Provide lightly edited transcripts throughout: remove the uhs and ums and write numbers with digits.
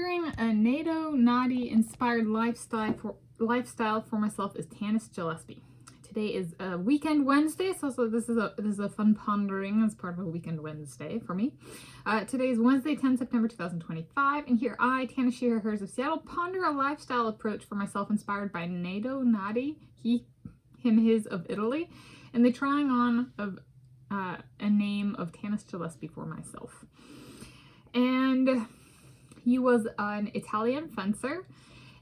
Pondering a Nedo Nadi inspired lifestyle for myself is Tanis Gillespie. Today is a weekend Wednesday, so this is a fun pondering as part of a weekend Wednesday for me. Today is Wednesday, 10 September 2025, and here I, Tanis She, Hers of Seattle, ponder a lifestyle approach for myself inspired by Nedo Nadi, he, him, his of Italy, and the trying on of a name of Tanis Gillespie for myself. And he was an Italian fencer,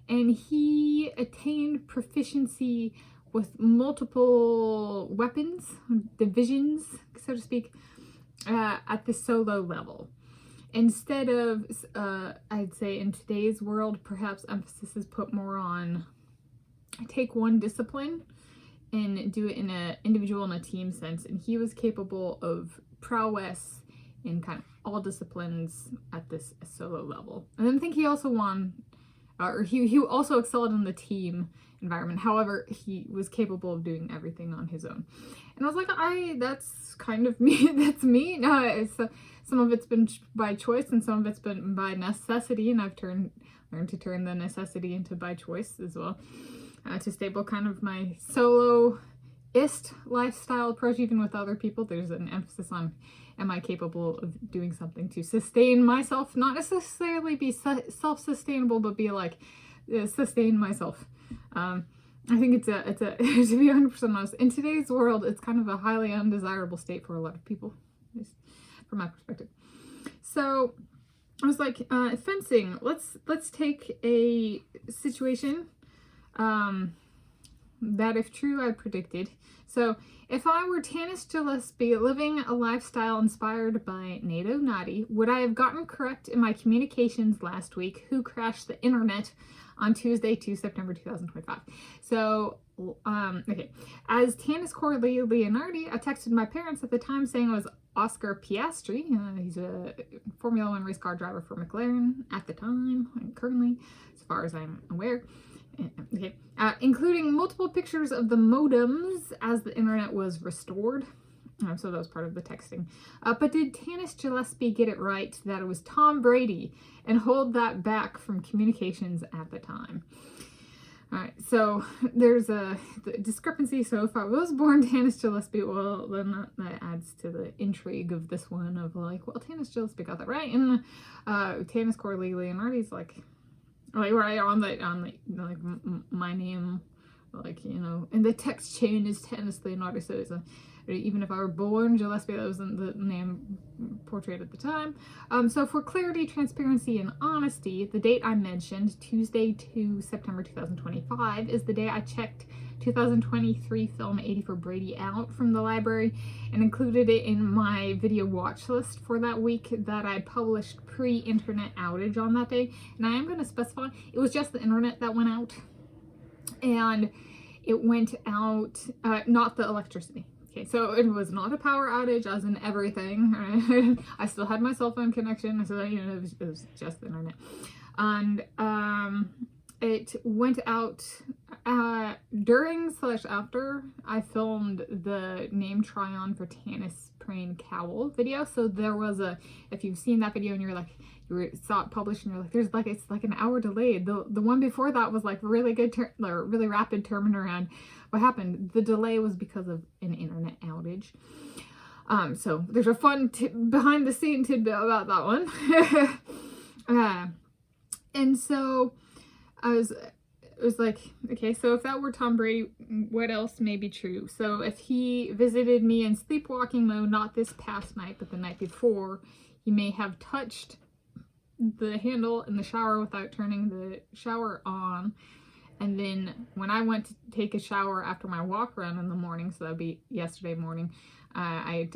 and he attained proficiency with multiple weapons, divisions, so to speak, at the solo level. Instead of, I'd say in today's world, perhaps emphasis is put more on take one discipline and do it in an individual and a team sense. And he was capable of prowess in kind of all disciplines at this solo level. And I think he also won, or he also excelled in the team environment. However, he was capable of doing everything on his own. And I was like, that's kind of me. That's me. No, it's some of it's been by choice and some of it's been by necessity. And I've learned to turn the necessity into by choice as well. To stable kind of my soloist lifestyle approach, even with other people. There's an emphasis on, am I capable of doing something to sustain myself? Not necessarily be self-sustainable, but be like, sustain myself. I think it's a to be 100% honest, in today's world, it's kind of a highly undesirable state for a lot of people, at least from my perspective. So I was like, fencing, let's take a situation that, if true, I predicted. So if I were Tanis Gillespie living a lifestyle inspired by Nedo Nadi, would I have gotten correct in my communications last week who crashed the internet on Tuesday, 2 September 2025? So, okay. As Tanis Coralee Leonhardi, I texted my parents at the time saying it was Oscar Piastri. He's a Formula One race car driver for McLaren at the time, and currently, as far as I'm aware. Okay, including multiple pictures of the modems as the internet was restored. So that was part of the texting. But did Tanis Gillespie get it right that it was Tom Brady and hold that back from communications at the time? All right, so there's the discrepancy. So if I was born Tanis Gillespie, well, then that adds to the intrigue of this one of like, well, Tanis Gillespie got that right, and Tanis Coralee Leonhardi's like right on the like my name, like, you know, and the text chain is Tanis Leonhardi, so it's even if I were born Gillespie, that wasn't the name portrayed at the time. So for clarity, transparency, and honesty, the date I mentioned, Tuesday, 2 September 2025, is the day I checked 2023 film 80 for Brady out from the library and included it in my video watch list for that week that I published pre-internet outage on that day. And I am going to specify, it was just the internet that went out, and it went out, not the electricity. Okay, so it was not a power outage as in everything. Right? I still had my cell phone connection, so you know, it was just the internet. And it went out during/after I filmed the name try-on for Tanis Praying Cowl video. So there was if you've seen that video and you're like, saw it published and you're like, there's like, it's like an hour delayed. The one before that was like really good, really rapid turnaround. What happened? The delay was because of an internet outage. So there's a fun behind the scene tidbit about that one. And so it was like, okay, so if that were Tom Brady, what else may be true? So if he visited me in sleepwalking mode, not this past night, but the night before, he may have touched the handle in the shower without turning the shower on. And then when I went to take a shower after my walk around in the morning, so that'd be yesterday morning, I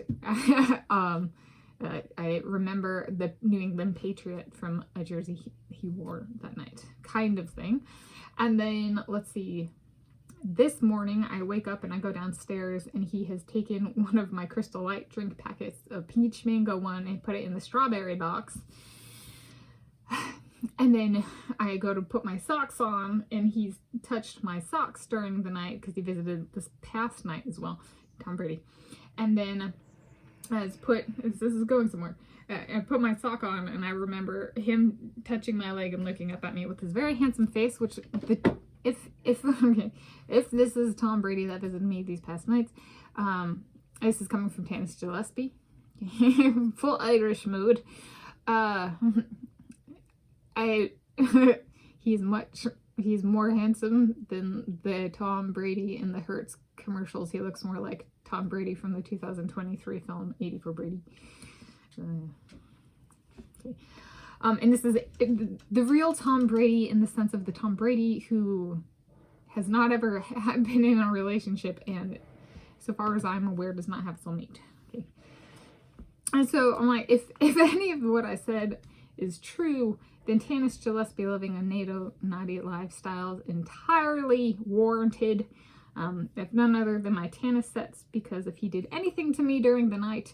remember the New England Patriot from a jersey he wore that night, kind of thing. And then, let's see, this morning I wake up and I go downstairs and he has taken one of my Crystal Light drink packets, a peach mango one, and put it in the strawberry box. And then I go to put my socks on and he's touched my socks during the night because he visited this past night as well, Tom Brady. And then this is going somewhere. I put my sock on, and I remember him touching my leg and looking up at me with his very handsome face, which if this is Tom Brady that visited me these past nights, this is coming from Tanis Gillespie. Full Irish mood. He's more handsome than the Tom Brady in the Hertz commercials. He looks more like Tom Brady from the 2023 film 80 for Brady. Okay. And this is the real Tom Brady in the sense of the Tom Brady who has not ever been in a relationship and, so far as I'm aware, does not have a soulmate. Okay. And so I'm like, if any of what I said is true, then Tanis Gillespie living a Nedo Nadi lifestyle is entirely warranted. If none other than my Tanis sets, because if he did anything to me during the night,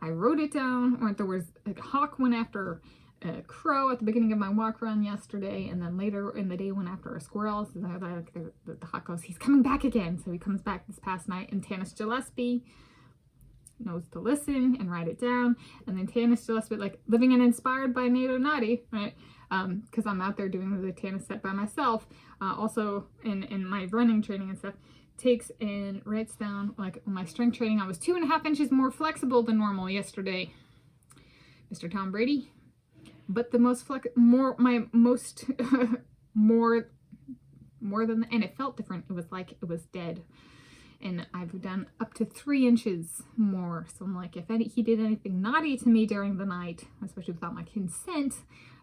I wrote it down, or there was a hawk went after a crow at the beginning of my walk run yesterday, and then later in the day went after a squirrel. So the hawk goes, he's coming back again. So he comes back this past night, and Tanis Gillespie knows to listen and write it down. And then Tanis Gillespie, like living and inspired by Nedo Nadi, right? Because I'm out there doing the Tanis set by myself. Also in my running training and stuff, takes and writes down, like my strength training, I was 2.5 inches more flexible than normal yesterday, Mr. Tom Brady. But the most more than, and it felt different. It was like it was dead. And I've done up to 3 inches more. So I'm like, if he did anything naughty to me during the night, especially without my consent,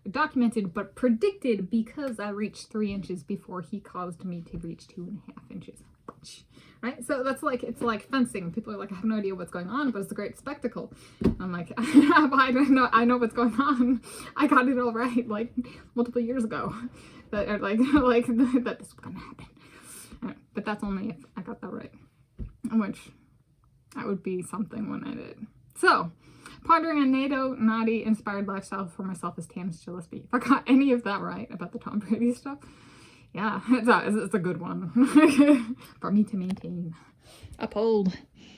documented but predicted, because I reached 3 inches before he caused me to reach 2.5 inches. Right? So that's like, it's like fencing. People are like, I have no idea what's going on, but it's a great spectacle. I'm like, I know what's going on. I got it all right, like multiple years ago. That like that this was gonna happen. But that's only if I got that right. Which that would be something when I did. So, pondering a Nedo Nadi inspired lifestyle for myself is Tanis Gillespie. If I got any of that right about the Tom Brady stuff, yeah, it's a good one for me to maintain. Uphold.